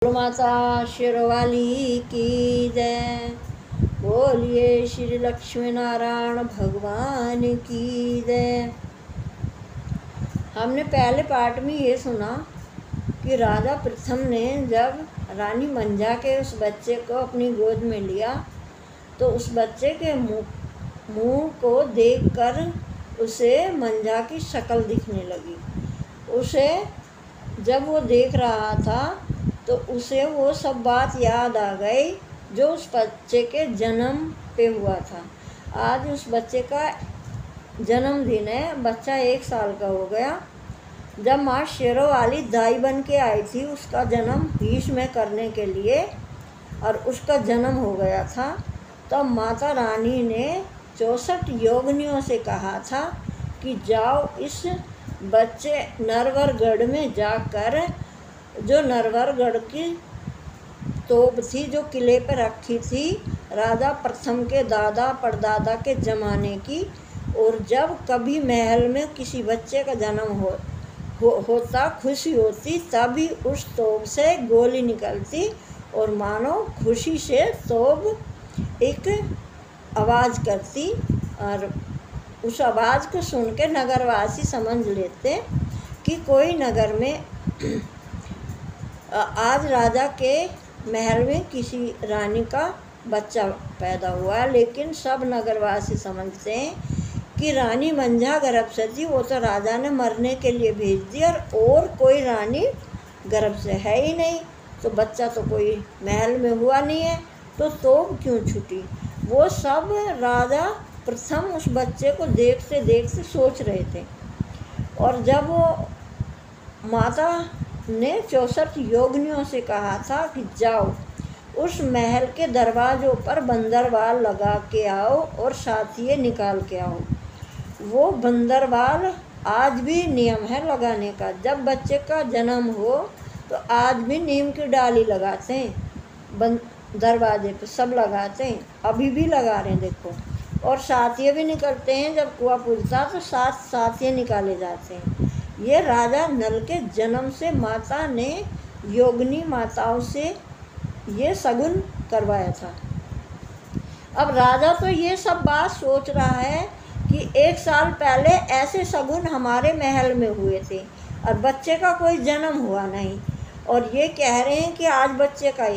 माता शेरवाली की जय। बोलिए श्री लक्ष्मी नारायण भगवान की जय। हमने पहले पार्ट में ये सुना कि राजा प्रथम ने जब रानी मंझा के उस बच्चे को अपनी गोद में लिया तो उस बच्चे के मुंह को देखकर उसे मंझा की शक्ल दिखने लगी। उसे जब वो देख रहा था तो उसे वो सब बात याद आ गई जो उस बच्चे के जन्म पे हुआ था। आज उस बच्चे का जन्मदिन है। बच्चा 1 साल का हो गया। जब माँ शेरोवाली दाई बन के आई थी उसका जन्म भीष में करने के लिए और उसका जन्म हो गया था, तब माता रानी ने 64 योगिनियों से कहा था कि जाओ इस बच्चे नरवरगढ़ में जाकर, जो नरवरगढ़ की तोप थी जो किले पर रखी थी राजा प्रथम के दादा परदादा के ज़माने की, और जब कभी महल में किसी बच्चे का जन्म होता खुशी होती तभी उस तोप से गोली निकलती और मानो खुशी से तोप एक आवाज़ करती और उस आवाज़ को सुन के नगरवासी समझ लेते कि कोई नगर में आज राजा के महल में किसी रानी का बच्चा पैदा हुआ। लेकिन सब नगरवासी समझते हैं कि रानी मंझा गर्भ से थी, वो तो राजा ने मरने के लिए भेज दी और कोई रानी गर्भ से है ही नहीं, तो बच्चा तो कोई महल में हुआ नहीं है, तो तोप क्यों छूटी। वो सब राजा प्रथम उस बच्चे को देखते देखते सोच रहे थे। और जब वो माता ने 64 योगिनियों से कहा था कि जाओ उस महल के दरवाज़ों पर बंदरवाल लगा के आओ और साथिये निकाल के आओ। वो बंदरवाल आज भी नियम है लगाने का। जब बच्चे का जन्म हो तो आज भी नीम की डाली लगाते हैं, दरवाजे पे सब लगाते हैं, अभी भी लगा रहे हैं देखो। और साथिये भी निकलते हैं, जब कुआं पूजता तो 7 साथिये निकाले जाते हैं। ये राजा नल के जन्म से माता ने योगिनी माताओं से ये शगुन करवाया था। अब राजा तो ये सब बात सोच रहा है कि 1 साल पहले ऐसे शगुन हमारे महल में हुए थे और बच्चे का कोई जन्म हुआ नहीं, और ये कह रहे हैं कि आज बच्चे का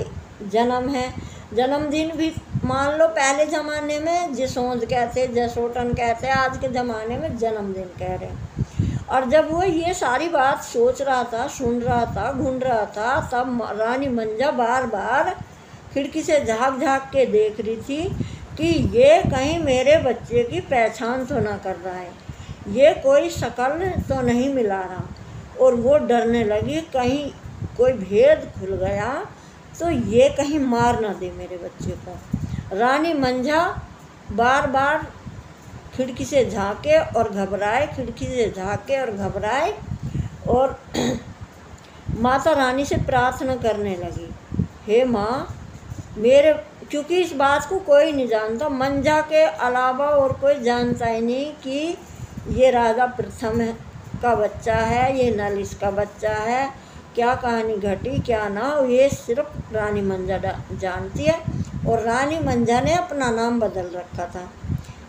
जन्म है। जन्मदिन भी मान लो पहले ज़माने में जसोंद कहते, जसोटन कहते, आज के ज़माने में जन्मदिन कह रहे हैं। और जब वो ये सारी बात सोच रहा था, सुन रहा था, ढूंढ रहा था, तब रानी मंझा बार बार खिड़की से झाँक झाँक के देख रही थी कि ये कहीं मेरे बच्चे की पहचान तो ना कर रहा है, ये कोई शक्ल तो नहीं मिला रहा। और वो डरने लगी कहीं कोई भेद खुल गया तो ये कहीं मार ना दे मेरे बच्चे को। रानी मंझा बार बार खिड़की से झाँके और घबराए, खिड़की से झाँके और घबराए, और माता रानी से प्रार्थना करने लगी, हे माँ मेरे, क्योंकि इस बात को कोई नहीं जानता, मंझा के अलावा और कोई जानता ही नहीं कि ये राजा प्रथम का बच्चा है, ये नल इसका बच्चा है, क्या कहानी घटी क्या ना, ये सिर्फ रानी मंझा जानती है। और रानी मंझा ने अपना नाम बदल रखा था।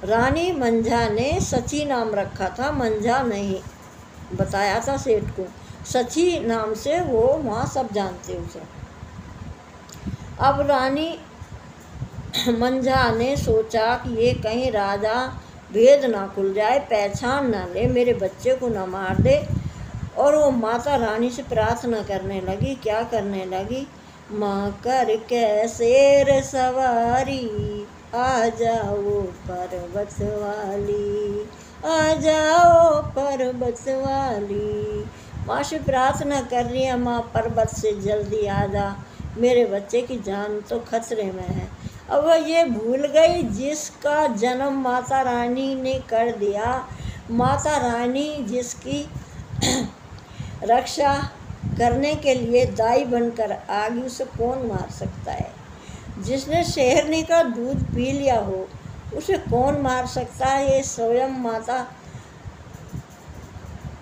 रानी मंझा ने सची नाम रखा था, मंझा नहीं बताया था सेठ को, सची नाम से वो वहाँ सब जानते उसे। अब रानी मंझा ने सोचा कि ये कहीं राजा भेद ना खुल जाए, पहचान ना ले, मेरे बच्चे को ना मार दे। और वो माता रानी से प्रार्थना करने लगी। क्या करने लगी, माँ कर के शेर सवारी आ जाओ पर्वत वाली, आ जाओ पर्वत वाली। माँ से प्रार्थना कर रही है, माँ पर्वत से जल्दी आ जा, मेरे बच्चे की जान तो खतरे में है। अब वह ये भूल गई जिसका जन्म माता रानी ने कर दिया, माता रानी जिसकी रक्षा करने के लिए दाई बनकर आ गई, उसे कौन मार सकता है। जिसने शेरनी का दूध पी लिया हो उसे कौन मार सकता है। ये स्वयं माता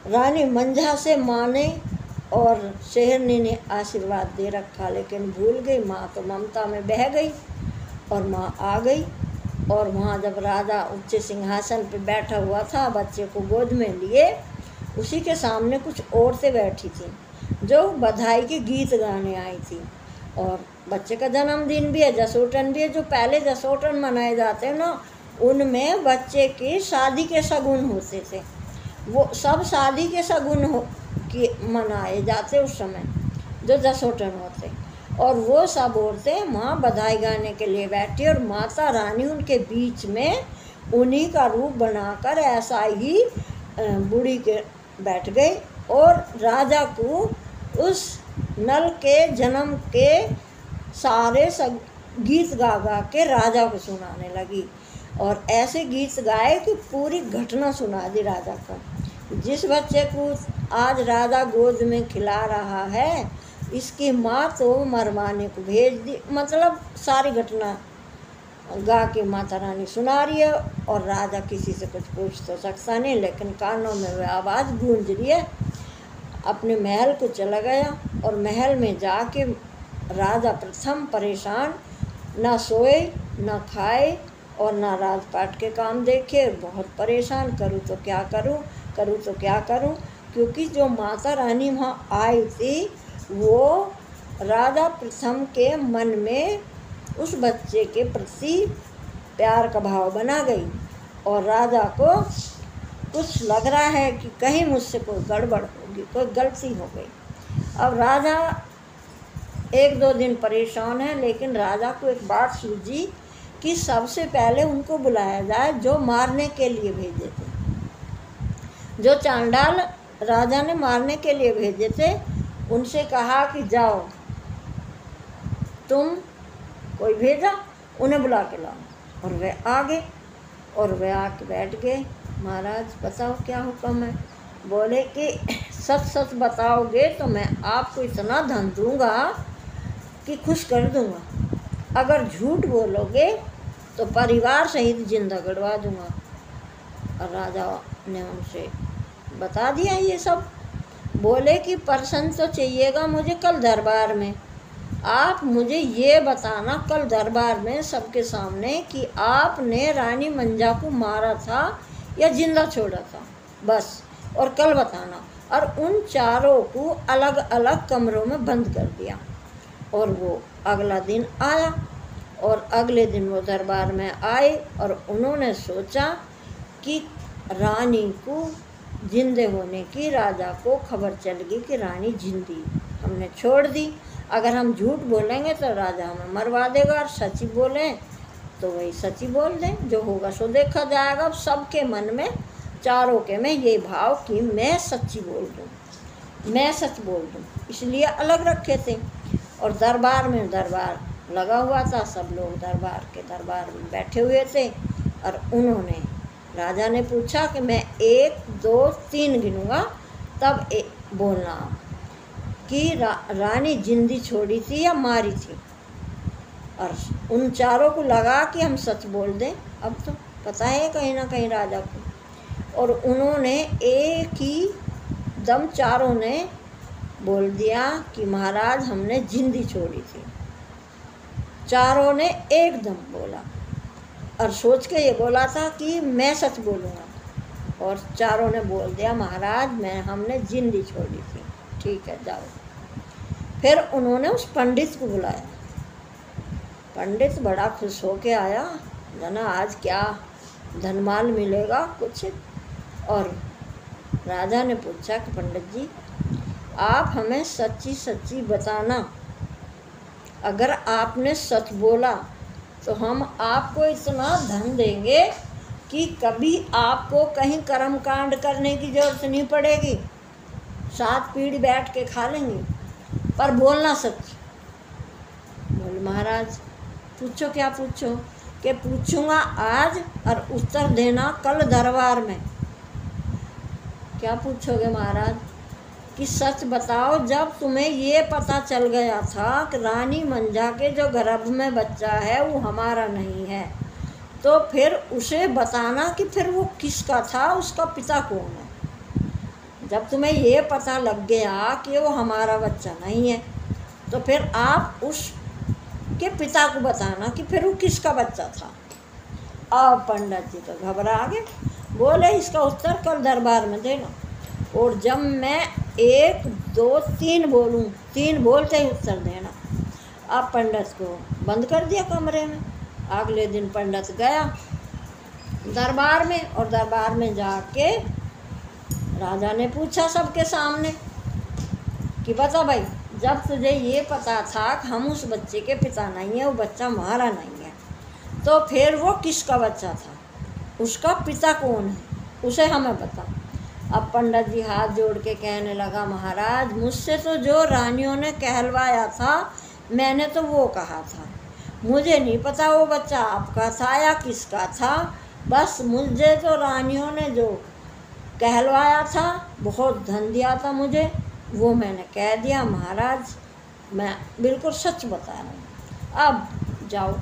रानी मंझा से माँ ने और शेरनी ने आशीर्वाद दे रखा, लेकिन भूल गई। माँ तो ममता में बह गई और माँ आ गई। और वहाँ जब राजा उच्च सिंहासन पर बैठा हुआ था, बच्चे को गोद में लिए, उसी के सामने कुछ औरतें बैठी थीं जो बधाई के गीत गाने आई थी। और बच्चे का जन्मदिन भी है, जसोटन भी है। जो पहले जसोटन मनाए जाते हैं ना, उनमें बच्चे की शादी के शगुन होते थे। वो सब शादी के शगुन कि मनाए जाते उस समय, जो जसोटन होते। और वो सब औरतें वहाँ बधाई गाने के लिए बैठी, और माता रानी उनके बीच में उन्हीं का रूप बनाकर ऐसा ही बूढ़ी के बैठ गई। और राजा को उस नल के जन्म के सारे सब गीत गा गा के राजा को सुनाने लगी। और ऐसे गीत गाए कि पूरी घटना सुना दी राजा का। जिस बच्चे को आज राजा गोद में खिला रहा है, इसकी माँ तो मरवाने को भेज दी। मतलब सारी घटना गा के माता रानी सुना रही है, और राजा किसी से कुछ पूछ तो सकता नहीं, लेकिन कानों में वह आवाज़ गूंज रही है। अपने महल को चला गया, और महल में जाके राजा प्रथम परेशान, ना सोए ना खाए और ना राजपाट के काम देखे। बहुत परेशान, करूँ तो क्या करूँ, करूँ तो क्या करूँ। क्योंकि जो माता रानी वहाँ आई थी, वो राजा प्रथम के मन में उस बच्चे के प्रति प्यार का भाव बना गई। और राजा को कुछ लग रहा है कि कहीं मुझसे कोई गड़बड़ होगी, कोई गलती हो गई। अब राजा 1-2 दिन परेशान है, लेकिन राजा को एक बात सूझी कि सबसे पहले उनको बुलाया जाए जो मारने के लिए भेजे थे, जो चांडाल राजा ने मारने के लिए भेजे थे। उनसे कहा कि जाओ, तुम कोई भेजा, उन्हें बुला के लाओ। और वे आ गए, और वे आके बैठ गए। महाराज बताओ क्या हुक्म है। बोले कि सच सच बताओगे तो मैं आपको इतना धन दूंगा कि खुश कर दूंगा। अगर झूठ बोलोगे तो परिवार सहित जिंदा गड़वा दूंगा। और राजा ने उनसे बता दिया ये सब। बोले कि प्रसन्न तो चाहिएगा मुझे कल दरबार में। आप मुझे ये बताना कल दरबार में सबके सामने कि आपने रानी मंजा को मारा था या जिंदा छोड़ा था, बस। और कल बताना। और उन चारों को अलग अलग कमरों में बंद कर दिया। और वो अगला दिन आया, और अगले दिन वो दरबार में आए, और उन्होंने सोचा कि रानी को जिंदे होने की राजा को खबर चल गई कि रानी जिंदी, हमने छोड़ दी। अगर हम झूठ बोलेंगे तो राजा हमें मरवा देगा, और सच बोलें तो वही सच बोल दें, जो होगा सो देखा जाएगा। अब सबके मन में, चारों के में ये भाव कि मैं सच्ची बोल दूँ, मैं सच बोल दूँ, इसलिए अलग रखे थे। और दरबार में दरबार लगा हुआ था, सब लोग दरबार में बैठे हुए थे। और उन्होंने, राजा ने पूछा कि मैं 1 2 3 गिनूँगा, तब बोलना कि रानी जिंदी छोड़ी थी या मारी थी। और उन चारों को लगा कि हम सच बोल दें, अब तो पता है कहीं ना कहीं राजा को। और उन्होंने एक ही दम चारों ने बोल दिया कि महाराज हमने जिंदी छोड़ी थी। चारों ने एकदम बोला, और सोच के ये बोला था कि मैं सच बोलूँगा। और चारों ने बोल दिया महाराज हमने जिंदी छोड़ी थी। ठीक है, जाओ। फिर उन्होंने उस पंडित को बुलाया। पंडित बड़ा खुश होके आया, जाना आज क्या धनमाल मिलेगा कुछ। और राजा ने पूछा कि पंडित जी आप हमें सच्ची सच्ची बताना, अगर आपने सच बोला तो हम आपको इतना धन देंगे कि कभी आपको कहीं कर्म कांड करने की जरूरत नहीं पड़ेगी, 7 पीढ़ी बैठ के खा लेंगे, पर बोलना सच। बोले महाराज पूछो क्या पूछो। कि पूछूंगा आज और उत्तर देना कल दरबार में। क्या पूछोगे महाराज? कि सच बताओ, जब तुम्हें ये पता चल गया था कि रानी मंजा के जो गर्भ में बच्चा है वो हमारा नहीं है, तो फिर उसे बताना कि फिर वो किसका था, उसका पिता कौन है। जब तुम्हें ये पता लग गया कि वो हमारा बच्चा नहीं है, तो फिर आप उसके पिता को बताना कि फिर वो किसका बच्चा था। अब पंडित जी तो घबरा गए, बोले इसका उत्तर कल दरबार में देना। और जब मैं 1 2 3 बोलूँ, 3 बोलते ही उत्तर देना। अब पंडित को बंद कर दिया कमरे में। अगले दिन पंडित गया दरबार में, और दरबार में जाके राजा ने पूछा सबके सामने कि बता भाई, जब तुझे ये पता था कि हम उस बच्चे के पिता नहीं है, वो बच्चा हमारा नहीं है, तो फिर वो किसका बच्चा था, उसका पिता कौन है, उसे हमें बता। अब पंडित जी हाथ जोड़ के कहने लगा, महाराज मुझसे तो जो रानियों ने कहलवाया था मैंने तो वो कहा था, मुझे नहीं पता वो बच्चा आपका था या किसका था। बस मुझे तो रानियों ने जो कहलवाया था, बहुत धन दिया था मुझे, वो मैंने कह दिया। महाराज मैं बिल्कुल सच बता रहा हूँ, अब जाओ।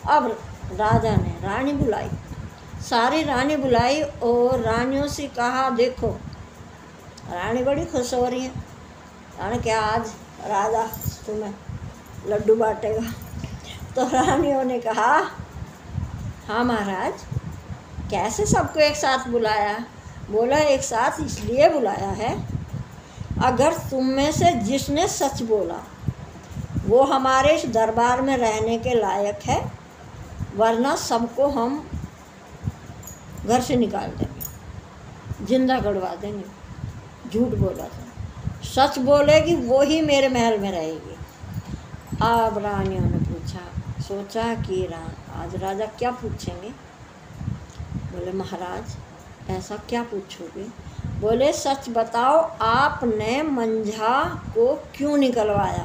अब राजा ने रानी बुलाई, सारी रानी बुलाई और रानियों से कहा, देखो रानी बड़ी खुश हो रही है, रानी क्या आज राजा तुम्हें लड्डू बांटेगा। तो रानियों ने कहा, हाँ महाराज, कैसे सबको एक साथ बुलाया। बोला एक साथ इसलिए बुलाया है, अगर तुम में से जिसने सच बोला वो हमारे इस दरबार में रहने के लायक है, वरना सबको हम घर से निकाल देंगे, जिंदा गड़वा देंगे। झूठ बोला था, सच बोलेगी वो ही मेरे महल में रहेगी। अब रानियों ने सोचा कि आज राजा क्या पूछेंगे। बोले महाराज ऐसा क्या पूछोगे। बोले सच बताओ, आपने मंझा को क्यों निकलवाया,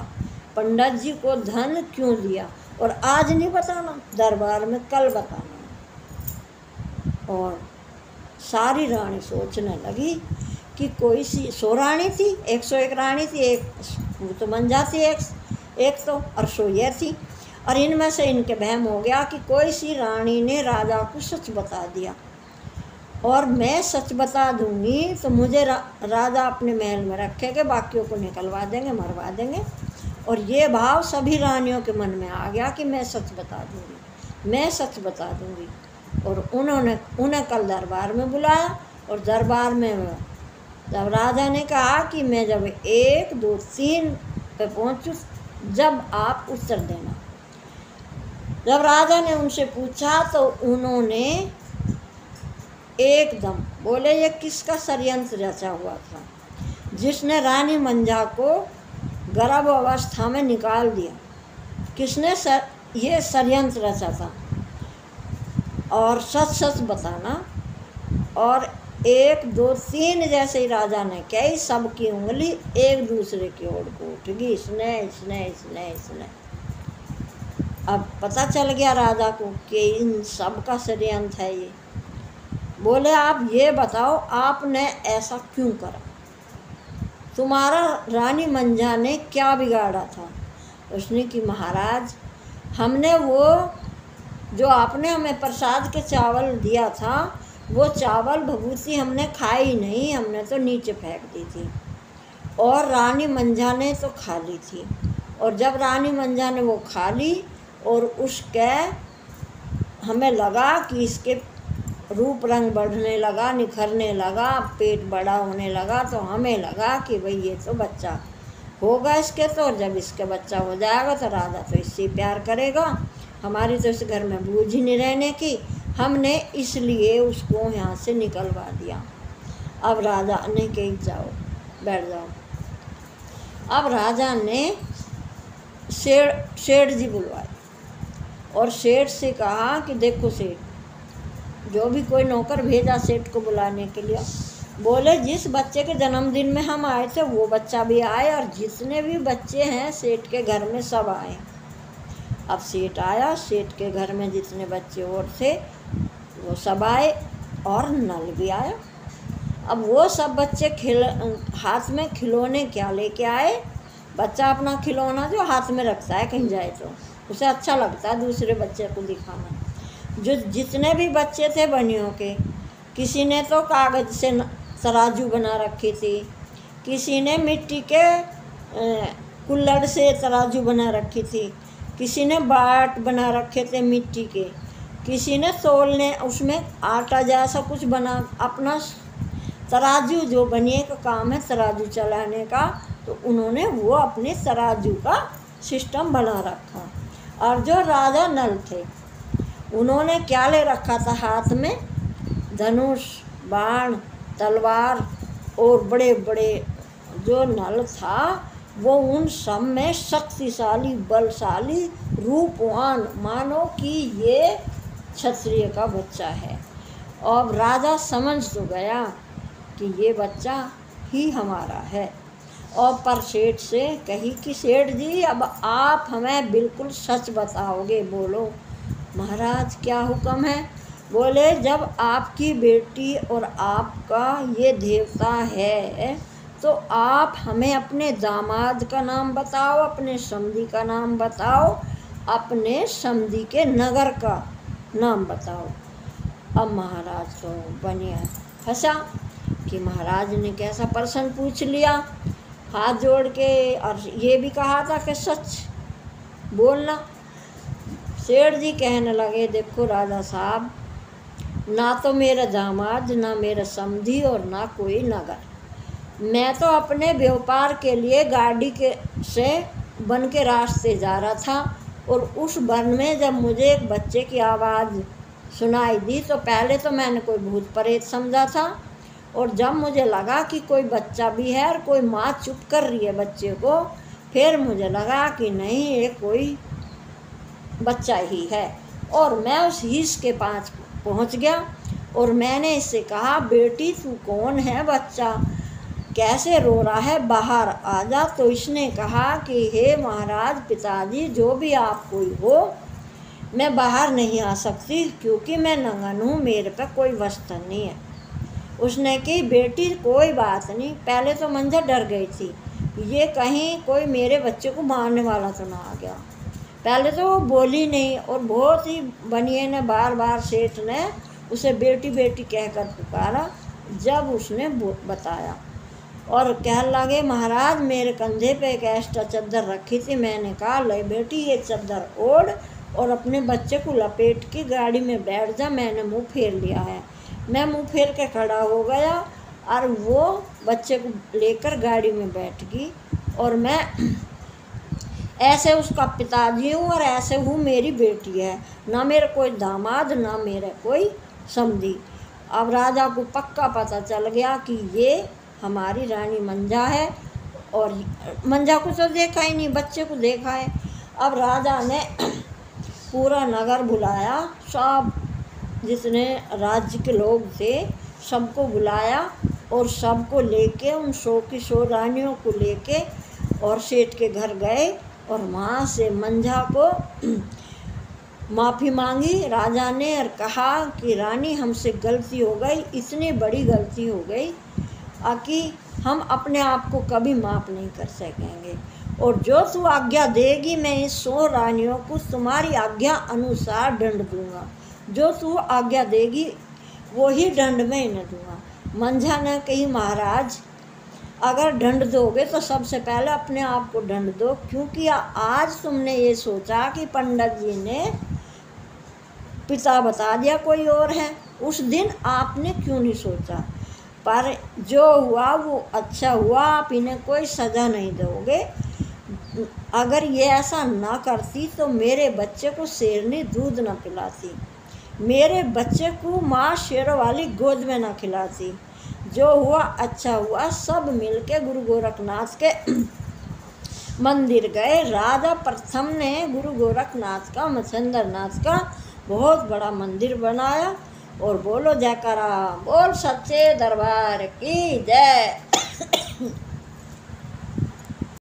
पंडित जी को धन क्यों दिया, और आज नहीं बताना, दरबार में कल बताना। और सारी रानी सोचने लगी कि कोई सी 100 रानी थी, 101 रानी थी, एक तो मंझा थी, एक तो और सो ये थी। और इनमें से इनके वहम हो गया कि कोई सी रानी ने राजा को सच बता दिया, और मैं सच बता दूंगी तो मुझे राजा अपने महल में रखेंगे, बाकियों को निकलवा देंगे, मरवा देंगे। और ये भाव सभी रानियों के मन में आ गया कि मैं सच बता दूंगी, मैं सच बता दूंगी। और उन्हें कल दरबार में बुलाया, और दरबार में जब राजा ने कहा कि मैं जब 1 2 3 पे पहुँचूँ जब आप उत्तर देना। जब राजा ने उनसे पूछा तो उन्होंने एकदम बोले, ये किसका षड्यंत्र रचा हुआ था, जिसने रानी मंझा को गर्भ अवस्था में निकाल दिया, किसने ये षड्यंत्र रचा था, और सच सच बताना। और 1 2 3 जैसे ही राजा ने कही, सबकी उंगली एक दूसरे की ओर को उठ गई, इसने। अब पता चल गया राजा को कि इन सब का षड्यंत्र है ये। बोले आप ये बताओ, आपने ऐसा क्यों करा, तुम्हारा रानी मंझा ने क्या बिगाड़ा था। उसने कि महाराज, हमने वो जो आपने हमें प्रसाद के चावल दिया था, वो चावल भभूति हमने खाई नहीं, हमने तो नीचे फेंक दी थी, और रानी मंझा ने तो खा ली थी। और जब रानी मंझा ने वो खा ली और उसके हमें लगा कि इसके रूप रंग बढ़ने लगा, निखरने लगा, पेट बड़ा होने लगा, तो हमें लगा कि भाई ये तो बच्चा होगा इसके, तो जब इसके बच्चा हो जाएगा तो राजा तो इससे प्यार करेगा, हमारी तो इस घर में बूझ ही नहीं रहने की, हमने इसलिए उसको यहाँ से निकलवा दिया। अब राजा ने कही जाओ बैठ जाओ। अब राजा ने सेठ जी बुलवाए और सेठ से कहा कि देखो सेठ, जो भी कोई नौकर भेजा सेठ को बुलाने के लिए, बोले जिस बच्चे के जन्मदिन में हम आए थे वो बच्चा भी आए, और जितने भी बच्चे हैं सेठ के घर में सब आए। अब सेठ आया, सेठ के घर में जितने बच्चे और थे वो सब आए, और नल भी आया। अब वो सब बच्चे हाथ में खिलौने क्या लेके आए। बच्चा अपना खिलौना जो हाथ में रखता है कहीं जाए तो उसे अच्छा लगता है दूसरे बच्चे को दिखाना। जो जितने भी बच्चे थे बनियों के, किसी ने तो कागज़ से तराजू बना रखी थी, किसी ने मिट्टी के कुल्हड़ से तराजू बना रखी थी, किसी ने बाट बना रखे थे मिट्टी के, किसी ने तोलने उसमें आटा जैसा कुछ बना। अपना तराजू जो बनिए का काम है तराजू चलाने का, तो उन्होंने वो अपने तराजू का सिस्टम बना रखा। और जो राजा नल थे उन्होंने क्या ले रखा था हाथ में, धनुष, बाण, तलवार और बड़े बड़े जो नल था वो उन सब में शक्तिशाली, बलशाली, रूपवान, मानो कि ये क्षत्रिय का बच्चा है। और राजा समझ तो गया कि ये बच्चा ही हमारा है। और पर सेठ से कही कि सेठ जी अब आप हमें बिल्कुल सच बताओगे, बोलो महाराज क्या हुक्म है। बोले जब आपकी बेटी और आपका ये देवता है तो आप हमें अपने दामाद का नाम बताओ, अपने समधी का नाम बताओ, अपने समधी के नगर का नाम बताओ। अब महाराज तो बनिया फंसा कि महाराज ने कैसा प्रश्न पूछ लिया, हाथ जोड़ के, और ये भी कहा था कि सच बोलना। सेठ जी कहने लगे देखो राजा साहब, ना तो मेरा दामाद, ना मेरा समधी और ना कोई नगर, मैं तो अपने व्यापार के लिए गाड़ी के से बन के रास्ते जा रहा था और उस वन में जब मुझे एक बच्चे की आवाज़ सुनाई दी तो पहले तो मैंने कोई भूत प्रेत समझा था, और जब मुझे लगा कि कोई बच्चा भी है और कोई माँ चुप कर रही है बच्चे को, फिर मुझे लगा कि नहीं ये कोई बच्चा ही है। और मैं उस हिस्स के पास पहुंच गया और मैंने इससे कहा बेटी तू कौन है, बच्चा कैसे रो रहा है, बाहर आ जा। तो इसने कहा कि हे महाराज पिताजी जो भी आप कोई हो, मैं बाहर नहीं आ सकती क्योंकि मैं नंगन हूँ, मेरे पे कोई वस्त्र नहीं है। उसने की बेटी कोई बात नहीं, पहले तो मंजा डर गई थी ये कहीं कोई मेरे बच्चे को मारने वाला तो ना आ गया। पहले तो वो बोली नहीं और बहुत ही बनिए ने बार बार सेठ ने उसे बेटी बेटी कहकर पुकारा। जब उसने बताया और कहने लगे महाराज मेरे कंधे पे एक एक्स्ट्रा चादर रखी थी, मैंने कहा ले बेटी ये चादर ओढ़ और अपने बच्चे को लपेट के गाड़ी में बैठ जा। मैंने मुंह फेर लिया है, मैं मुंह फेर के खड़ा हो गया और वो बच्चे को लेकर गाड़ी में बैठ गई। और मैं ऐसे उसका पिताजी हूँ और ऐसे हूँ मेरी बेटी है, ना मेरा कोई दामाद ना मेरा कोई समधी। अब राजा को पक्का पता चल गया कि ये हमारी रानी मंजा है, और मंजा को तो देखा ही नहीं, बच्चे को देखा है। अब राजा ने पूरा नगर बुलाया, सब जितने राज्य के लोग थे सबको बुलाया और सबको लेके उन 100 की 100 रानियों को लेके और सेठ के घर गए और वहाँ से मंजा को माफ़ी मांगी राजा ने और कहा कि रानी हमसे गलती हो गई, इतनी बड़ी गलती हो गई कि हम अपने आप को कभी माफ़ नहीं कर सकेंगे, और जो तू आज्ञा देगी मैं इस 100 रानियों को तुम्हारी आज्ञा अनुसार दंड दूंगा, जो तू आज्ञा देगी वो ही दंड मैं इन्हें दूंगा। मंझा ने कही महाराज अगर दंड दोगे तो सबसे पहले अपने आप को दंड दो, क्योंकि आज तुमने ये सोचा कि पंडित जी ने पिता बता दिया कोई और है, उस दिन आपने क्यों नहीं सोचा। पर जो हुआ वो अच्छा हुआ, आप इन्हें कोई सज़ा नहीं दोगे। अगर ये ऐसा ना करती तो मेरे बच्चे को शेरनी दूध ना पिलाती, मेरे बच्चे को माँ शेरों वाली गोद में ना खिलाती। जो हुआ अच्छा हुआ। सब मिलके गुरु गोरखनाथ के मंदिर गए। राजा प्रथम ने गुरु गोरखनाथ का, मच्छिंद्रनाथ का बहुत बड़ा मंदिर बनाया। और बोलो जयकारा, बोल सच्चे दरबार की जय।